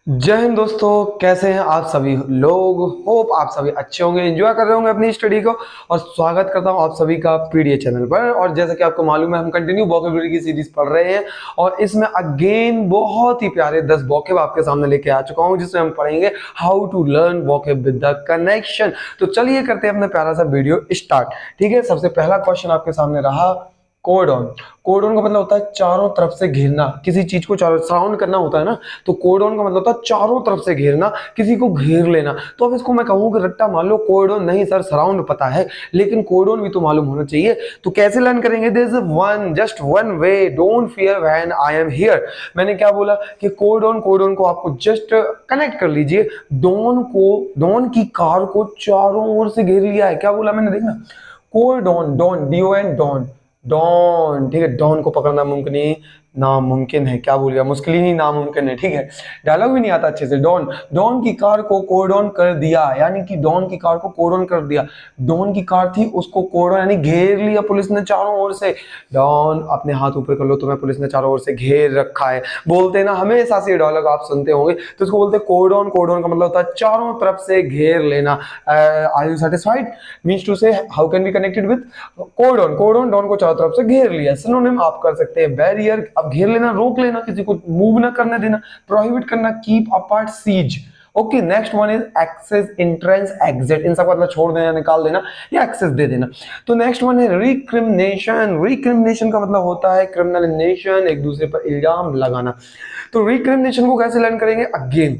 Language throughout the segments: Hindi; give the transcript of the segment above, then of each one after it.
जय हिंद दोस्तों, कैसे हैं आप सभी लोग। होप आप सभी अच्छे होंगे, एंजॉय कर रहे होंगे अपनी स्टडी को। और स्वागत करता हूं आप सभी का पीडीए चैनल पर। और जैसा कि आपको मालूम है, हम कंटिन्यू वोकैबुलरी की सीरीज पढ़ रहे हैं और इसमें अगेन बहुत ही प्यारे 10 वोकैब आपके सामने लेके आ चुका हूं, जिसमें हम पढ़ेंगे how to learn vocab with the connection. तो चलिए करते हैं अपना प्यारा सा वीडियो स्टार्ट। ठीक है, सबसे पहला क्वेश्चन आपके सामने रहा कोडॉन। कोडॉन का मतलब होता है चारों तरफ से घेरना, किसी चीज को चारों सराउंड करना होता है ना। तो कोडॉन का मतलब होता है चारों तरफ से घेरना, किसी को घेर लेना। तो अब इसको मैं कहूँ कि रट्टा मान लो कोडॉन नहीं सर, सराउंड पता है, लेकिन कोडॉन भी तो मालूम होना चाहिए। तो कैसे लर्न करेंगे? There is one just one way, don't fear when I am here. मैंने क्या बोला कि कोडॉन को आपको जस्ट कनेक्ट कर लीजिए। डॉन की कार को चारों ओर से घेर लिया है। क्या बोला मैंने, देखना। Codon, don, D O N, don, don. ठीक है, डॉन को पकड़ना मुमकिन ही नामुमकिन है। क्या बोल गया, मुश्किल ही नहीं, नामुमकिन है। ठीक है, डायलॉग भी नहीं आता अच्छे से। डॉन, डॉन की कार को कोडॉन कर दिया, यानी कि डॉन की कार को कोडॉन कर दिया। डॉन की कार थी, उसको कोडॉन यानी घेर लिया पुलिस ने चारों ओर से। डॉन अपने हाथ ऊपर कर लो, तुम्हें पुलिस ने चारों ओर से घेर रखा है। बोलते हैं ना, हमेशा से डायलॉग आप सुनते होंगे। तो इसको बोलते हैं कोडॉन। कोडॉन का मतलब होता है चारों तरफ से घेर लेना। Are you satisfied means to say how can be connected with codon. Codon don को चारों तरफ से घेर लिया। सिनोनिम आप कर सकते हैं बैरियर। अब घेर लेना, रोक लेना, किसी को मूव ना करने देना, प्रोहिबिट करना, keep apart, cease. Okay, next one is access, entrance, exit. इन सब मतलब छोड़ देना, निकाल देना या एक्सेस दे देना। तो नेक्स्ट वन है रिक्रिमिनेशन। रिक्रिमिनेशन का मतलब होता है क्रिमिनल नेशन, एक दूसरे पर इल्जाम लगाना। तो रिक्रिमिनेशन को कैसे लर्न करेंगे? अगेन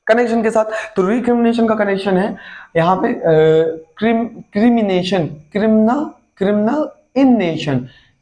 कनेक्शन के साथ। तो रिक्रिमिनेशन का कनेक्शन है यहाँ पे crimination, criminal, criminal in nation.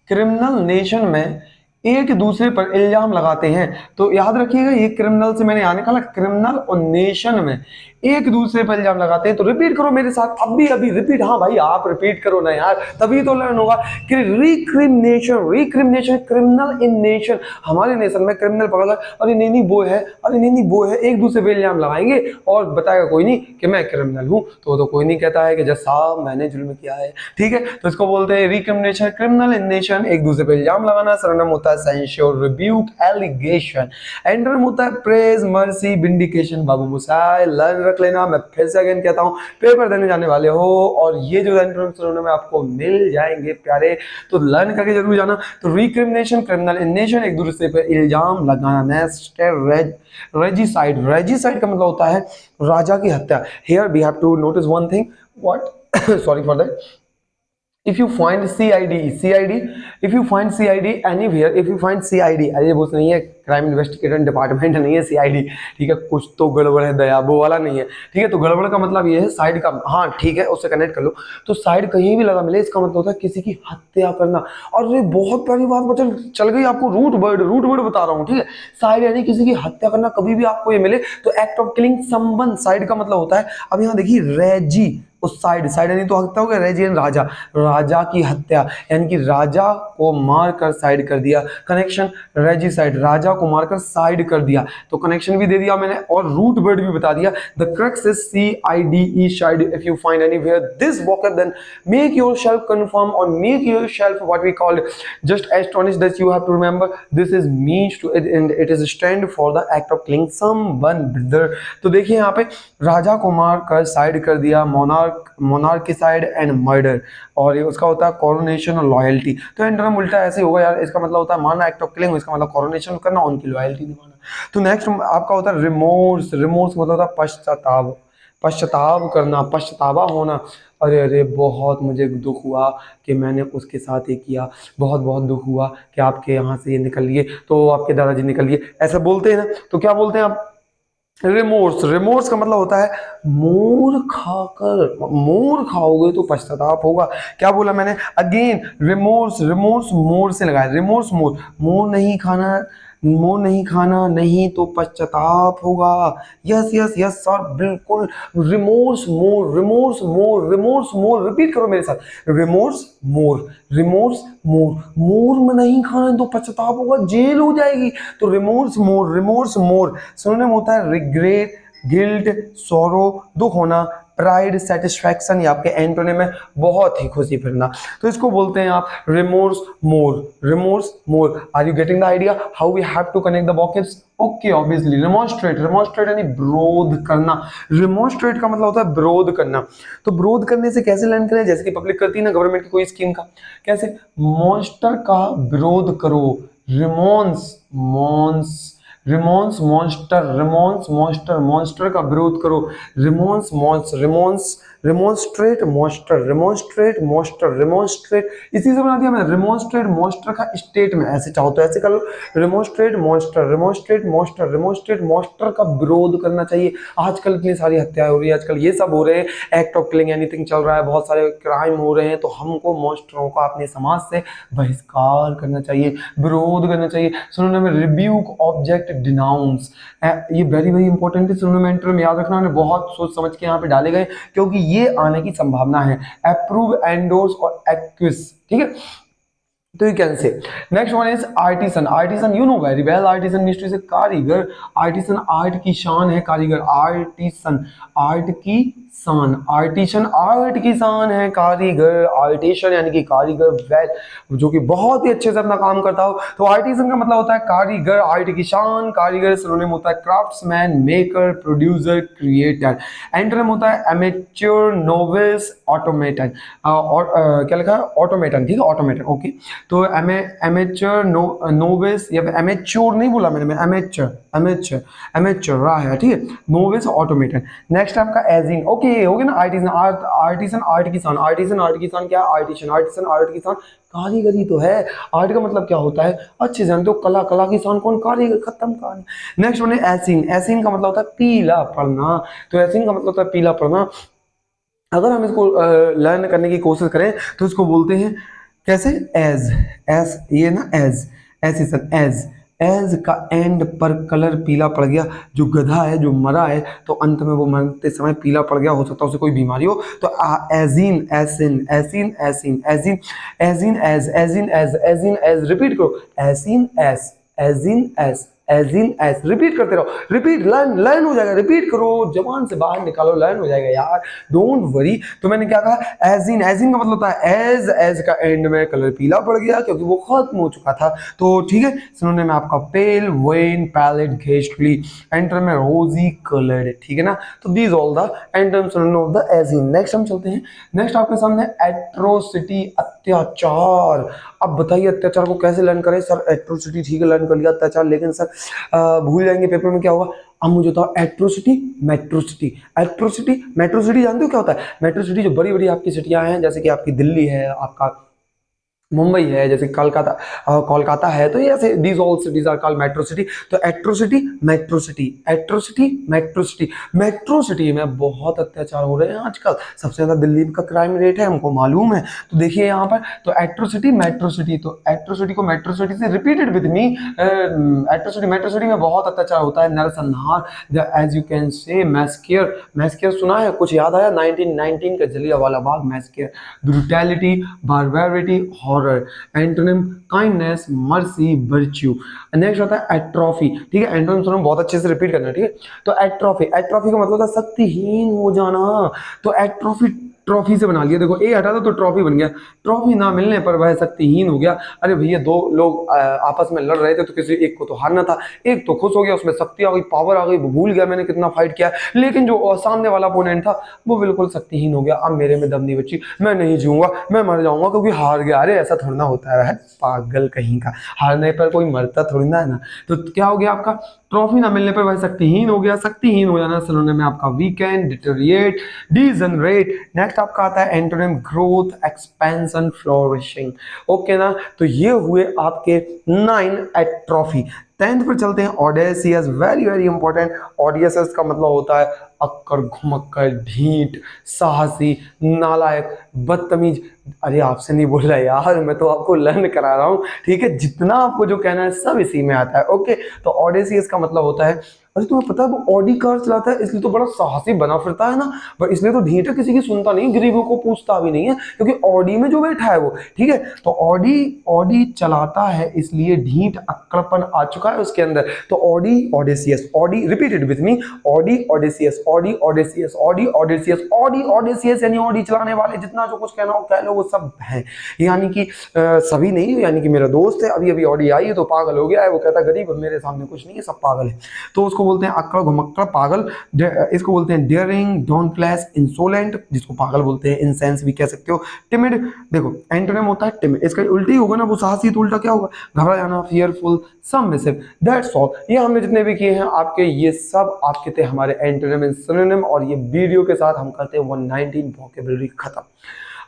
Criminal nation में एक दूसरे पर इल्जाम लगाते हैं। तो याद रखिएगा, ये क्रिमिनल से मैंने यहाँ निकाला, क्रिमिनल और नेशन में एक दूसरे पर इल्जाम लगाते हैं। तो रिपीट करो मेरे साथ, अभी अभी रिपीट। हाँ भाई, आप रिपीट करो ना यार, तभी तो लर्न होगा। कि रिक्रिमिनेशन, रिक्रिमिनेशन, क्रिमिनल इन नेशन, हमारे नेशन में क्रिमिनल पकड़ा, अरे नहीं नहीं वो है, अरे नहीं नहीं वो है, एक दूसरे पे इल्जाम लगाएंगे और बताएगा कोई नहीं कि मैं क्रिमिनल हूं। तो कोई नहीं कहता है कि जज साहब मैंने जुल्म किया है। ठीक है, तो इसको बोलते हैं रिक्रिमिनेशन, क्रिमिनल इन नेशन, एक दूसरे पे इल्जाम लगाना। सरनेम होता है सेंश्योर, रिब्यूक, एलिगेशन। एंटरनेम होता है प्रेज, मर्सी, विंडिकेशन। बाबू मुसाई लर्न रख लेना। मैं फिर से अगेन कहता हूं, पेपर देने जाने वाले हो और ये जो एंटरनेम में आपको मिल जाएंगे प्यारे, तो लर्न करके जरूर जाना। तो रिक्रिमिनेशन, क्रिमिनल इन नेशन, एक दूसरे पे इल्जाम लगाना। नेक्स्ट है रेजिसाइड। रेजिसाइड का मतलब होता है राजा की हत्या। Here we have to notice one thing, what sorry for that. if you find CID, if you find CID anywhere, if you find CID, अरे वो नहीं है, क्राइम इन्वेस्टिगेशन डिपार्टमेंट नहीं है CID। ठीक है, कुछ तो गड़बड़ है दया, वो वाला नहीं है। ठीक है, तो गड़बड़ का मतलब ये है साइड का। हाँ ठीक है, उससे कनेक्ट कर लो। तो साइड कहीं भी लगा मिले, इसका मतलब होता है किसी की हत्या करना। और ये बहुत प्यारी बात बचल चल गई आपको, रूट वर्ड बता रहा हूँ। ठीक है, साइड यानी किसी की हत्या करना। कभी भी आपको ये मिले तो act of killing someone, side का मतलब होता है। अब यहाँ देखिए रेजी, उस साइड, साइड यानी तो हत्या हो गया, रेजी यानी राजा, राजा की हत्या यानी कि राजा को मारकर साइड कर दिया। कनेक्शन रेजिसाइड, राजा को मारकर साइड कर दिया। तो कनेक्शन भी दे दिया मैंने और रूट वर्ड भी बता दिया। The crux is CIDE, side. If you find anywhere this vocab, then make yourself confirm or make yourself what we call just astonished, that you have to remember this is means to it and it is stand for the act of killing someone, brother। तो देखिए यहाँ पे राजा को मारकर साइड कर दिया, मोनार्किसाइड एंड मर्डर। और ये उसका होता है कोरोनेशन और लॉयल्टी। तो एंटरम उल्टा ऐसे होगा यार, इसका मतलब होता है मारना, एक्ट ऑफ किलिंग, इसका मतलब कोरोनेशन करना, उनकी लॉयल्टी निभाना। तो नेक्स्ट आपका होता है रिमोर्स। रिमोर्स मतलब होता है पश्चाताप, पश्चाताप करना, पछतावा होना। अरे अरे बहुत मुझे दुख हुआ कि मैंने उसके साथ ये किया, बहुत बहुत दुख हुआ कि आपके यहाँ से ये निकल लिए, तो आपके दादाजी निकल लिए, ऐसा बोलते हैं ना। तो क्या बोलते हैं आप? रिमोर्स। रिमोर्स का मतलब होता है मोर खाकर, मोर खाओगे तो पश्चाताप होगा। क्या बोला मैंने? अगेन रिमोर्स, रिमोर्स मोर से लगाया, रिमोर्स मोर, मोर नहीं खाना, मोर नहीं खाना, नहीं तो पश्चाताप होगा। यस यस यस सर, बिल्कुल। Remorse more, remorse more, remorse मोर, रिपीट करो मेरे साथ। रिमोर्स मोर, रिमोर्स मोर, मोर में नहीं खाना तो पश्चाताप होगा, जेल हो जाएगी। तो रिमोर्स मोर, रिमोर्स मोर। सिनोनिम होता है रिग्रेट, गिल्ट, सॉरो, दुख होना, प्राइड, सेटिस्फैक्शन, या आपके एंटोनिम है बहुत ही खुशी फिरना। तो इसको बोलते हैं आप remorse more, remorse more. Are you getting the idea how we have to connect the vocabs? Okay, obviously remonstrate, remonstrate यानी विरोध करना। रिमोन्स्ट्रेट का मतलब होता है विरोध करना। तो विरोध करने से कैसे लर्न करें? जैसे कि पब्लिक करती है ना गवर्नमेंट की कोई स्कीम का, कैसे? मॉन्स्टर का विरोध करो, रिमोन्स मॉन्स, रिमोन्स मॉन्स्टर, रिमोन्स मॉन्स्टर, मॉन्स्टर का विरोध करो, रिमोन्स मॉन्स, रिमोन्स, रिमोन्स्ट्रेट मॉन्स्टर, रिमोन्स्ट्रेट मॉन्स्टर, रिमोन्स्ट्रेट, इसी से बना दिया मैंने रिमोन्स्ट्रेट मॉन्स्टर का स्टेट में। ऐसे चाहो तो ऐसे कर लो, रिमोन्स्ट्रेट मॉन्स्टर, रिमोन्स्ट्रेट मॉन्स्टर, रिमोन्स्ट्रेट मॉन्स्टर का विरोध करना चाहिए। आजकल इतनी सारी हत्याएं हो रही है, आजकल ये सब हो रहे हैं, एक्ट ऑफ किलिंग एनीथिंग चल रहा है, बहुत सारे क्राइम हो रहे हैं, तो हमको मॉन्स्टरों का अपने समाज से बहिष्कार करना चाहिए, विरोध करना चाहिए। सुनने में रिब्यूक, ऑब्जेक्ट, डिनाउंस, ये वेरी वेरी इंपॉर्टेंट है। सुनने में इंटरव्यू में याद रखना, मैंने बहुत सोच समझ के यहाँ पे डाले गए क्योंकि ये आने की संभावना है। अप्रूव, एंडोर्स और एक्विस, ठीक है। तो you can say next one is artisan. Artisan you know very well, artisan means to say कारीगर। आर्टिसन आर्ट की शान है, कारीगर। आर्टिसन आर्ट की शान, आर्टिशन आर्ट की शान है, कारीगर आर्टिशन यानी कि कारीगर वेल जो कि बहुत ही अच्छे से अपना काम करता हो। तो आर्टिसन का मतलब होता है कारीगर, आर्ट की शान, कारीगर सिनोनिम होता है craftsman, maker, producer, creator. Antonym होता है एमेच्योर, नोविस, ऑटोमेटन। और क्या लिखा है? ऑटोमेटन, ठीक है, ऑटोमेटन, ओके। तो एमेच्योर, नोविस, या एमेच्योर नहीं बोला मैंने, मैं एमेच्योर, एमेच्योर, एमेच्योर रहा है, ठीक है, नोविस, ऑटोमेटन। नेक्स्ट आपका एजिंग, ओके हो गया ना। आर्टिसन, आर्टिसन आर्ट की शान, आर्टिसन आर्ट की शान क्या है? आर्टिशन, आर्टिसन आर्ट की शान कारीगरी तो है। आर्ट का मतलब क्या होता है? अच्छे जानते हो, कला, कला की शान कौन? कारीगर, खत्म कहानी। नेक्स्ट वन है एसिन। एसिन का मतलब होता है पीला पड़ना। तो एसिन का मतलब होता है पीला पड़ना। अगर हम इसको लर्न करने की कोशिश करें तो इसको बोलते हैं कैसे? एज, एस, ये ना एज, एसिसन, एज, एज का एंड पर कलर पीला पड़ गया। जो गधा है, जो मरा है, तो अंत में वो मरते समय पीला पड़ गया, हो सकता है उसे कोई बीमारी हो। तो एजिन, एसिन, एसिन, एसिन, एजिन, एजिन, एज, एजिन, एज, एजिन, एज, रिपीट करो, एसिन, एस, एजिन, एस, एजिन, एस, रिपीट करते रहो, रिपीट, लर्न, लर्न हो जाएगा, रिपीट करो, जबान से बाहर निकालो, लर्न हो जाएगा यार, डोंट वरी। तो मैंने क्या कहा? एजिन, एजिन का मतलब होता है एज, एज का एंड में कलर पीला पड़ गया क्योंकि वो खत्म हो चुका था। तो ठीक है, सुनने में आपका पेल, वेन, पैलेट, गेस्टली, एंटर में रोजी कलर्ड, ठीक है ना। तो दीज ऑल द एंटरम सुनने ऑफ द एजिन। नेक्स्ट हम चलते हैं, नेक्स्ट आपके सामने एट्रोसिटी, अत्याचार। अब बताइए अत्याचार को कैसे लर्न करें? सर एट्रोसिटी ठीक है लर्न कर लिया, अत्याचार लेकिन सर भूल जाएंगे पेपर में, क्या होगा? अब मुझे बताओ एट्रोसिटी, मेट्रोसिटी। एट्रोसिटी, मेट्रोसिटी जानते हो क्या होता है? मेट्रोसिटी जो बड़ी बड़ी आपकी सिटियां हैं, जैसे कि आपकी दिल्ली है, आपका मुंबई है, जैसे कोलकाता, कोलकाता है, तो ये ऐसे these all cities are called metro city. तो atrocity, metro city, atrocity, metro city. Metro city में बहुत अत्याचार हो रहे हैं आजकल, सबसे ज्यादा दिल्ली का क्राइम रेट है, हमको मालूम है। तो देखिए यहाँ पर, तो एट्रोसिटी, मेट्रोसिटी, तो एट्रोसिटी को मेट्रोसिटी से repeated with me, atrocity, metro city में बहुत अत्याचार होता है, नरसंहार, एज यू कैन से मैस्कियर। मैस्कियर सुना है? कुछ याद आया? 1919 का Jallianwala Bagh massacre. Brutality, barbarity, horror. Antonym kindness, mercy, virtue. Next होता है एट्रोफी, ठीक है, एंटोनिम सुनो बहुत अच्छे से रिपीट करना, ठीक है। तो एट्रोफी, एट्रोफी का मतलब होता है शक्तिहीन हो जाना। तो एट्रोफी ट्रॉफी से बना लिया, देखो ए हटा दो तो ट्रॉफी बन गया, ट्रॉफी ना मिलने पर वह शक्तिहीन हो गया। अरे भैया दो लोग आपस में लड़ रहे थे तो किसी एक को तो हारना था, एक तो खुश हो गया, उसमें शक्ति आ गई, पावर आ गई, वो भूल गया मैंने कितना फाइट किया, लेकिन जो सामने वाला अपोनेंट था वो बिल्कुल शक्तिहीन हो गया। अब मेरे में दम नहीं बची, मैं नहीं जीऊंगा, मैं मर जाऊंगा क्योंकि हार गया। अरे ऐसा थोड़ी ना होता है, पागल कहीं का, हारने पर कोई मरता थोड़ी ना है ना। तो क्या हो गया आपका? ट्रॉफी ना मिलने पर वह शक्तिहीन हो गया। शक्तिहीन हो जाना सिनोनिम में आपका वीकेंड, डिटेरिएट, डीजनरेट। नेक्स्ट आपका आता है antonym growth, expansion, flourishing. Okay ना, तो ये हुए आपके 9 एट्रोफी। 10th पर चलते हैं, ऑडेसियस, वेरी वेरी इंपॉर्टेंट। ऑडेसियस का मतलब होता है अक्कर, घुमक्कर, ढीठ, साहसी, नालायक, बदतमीज। अरे आपसे नहीं बोल रहा यार, मैं तो आपको लर्न करा रहा हूँ, ठीक है। जितना आपको जो कहना है सब इसी में आता है, ओके। तो ऑडेसियस का मतलब होता है अरे तुम्हें पता है वो ऑडी कार चलाता है इसलिए तो बड़ा साहसी बना फिरता है ना, पर इसलिए तो ढीठ है, किसी की सुनता नहीं, गरीबों को पूछता भी नहीं है, क्योंकि ऑडी में जो बैठा है वो, ठीक है। तो ऑडी ऑडी चलाता है इसलिए ढीठ अक्कड़पन आ चुका है उसके अंदर। तो Audi audacious, Audi repeated with me, Audi audacious, Audi audacious, Audi audacious, Audi audacious, यानी ऑडी चलाने वाले जितना जो कुछ कहना हो कह लो वो सब है। यानी कि सभी नहीं, यानी कि मेरा दोस्त है अभी अभी ऑडी आई है तो पागल हो गया है, वो कहता है गरीब मेरे सामने कुछ नहीं है, सब पागल है। तो उसको बोलते हैं अक्कड़ घुमक्कड़ पागल, इसको बोलते हैं डेयरिंग, डॉन्टलेस, इंसोलेंट, जिसको पागल बोलते हैं, इंसेंस भी कह सकते हो, टिमिड। देखो एंटोनिम होता है टिमिड, इसका उल्टी होगा ना वो साहसी, तो उल्टा क्या होगा, घबरा जाना, फियरफुल, सबमिसिव, दैट्स ऑल। ये हमने जितने भी किए हैं आपके, ये सब आपके थे हमारे एंटोनिम एंड सिनोनिम, और ये वीडियो के साथ हम करते हैं 119 वोकैबुलरी खत्म।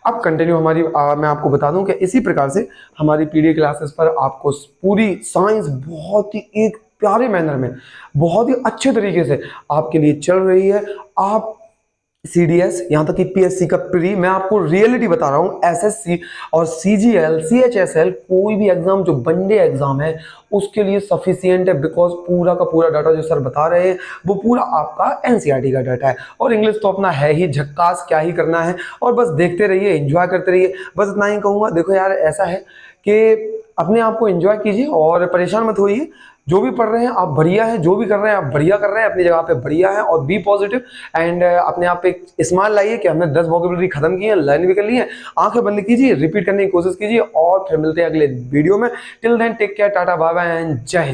अब कंटिन्यू हमारी मैं आपको बता दूं कि इसी प्रकार से हमारी पीडीए क्लासेस पर आपको पूरी साइंस बहुत ही एक प्यारे मैनर में, बहुत ही अच्छे तरीके से आपके लिए चल रही है। आप सीडीएस यहाँ तक कि पीएससी का प्री, मैं आपको रियलिटी बता रहा हूँ, एसएससी और सीजीएल, सीएचएसएल, कोई भी एग्जाम जो वनडे एग्जाम है उसके लिए सफिशियंट है, बिकॉज पूरा का पूरा डाटा जो सर बता रहे हैं वो पूरा आपका एनसीईआरटी का डाटा है। और इंग्लिश तो अपना है ही झक्कास, क्या ही करना है, और बस देखते रहिए, एंजॉय करते रहिए, बस इतना ही कहूँगा। देखो यार ऐसा है कि अपने आप को एंजॉय कीजिए और परेशान मत होइए, जो भी पढ़ रहे हैं आप बढ़िया है, जो भी कर रहे हैं आप बढ़िया कर रहे हैं, अपनी जगह पे बढ़िया है, और बी पॉजिटिव एंड अपने आप पे स्माइल लाइए कि हमने 10 वोकैबुलरी खत्म की है, लर्न भी कर ली है। आंखें बंद कीजिए, रिपीट करने की कोशिश कीजिए, और फिर मिलते हैं अगले वीडियो में। Till then take care, tata bye bye and Jai Hind.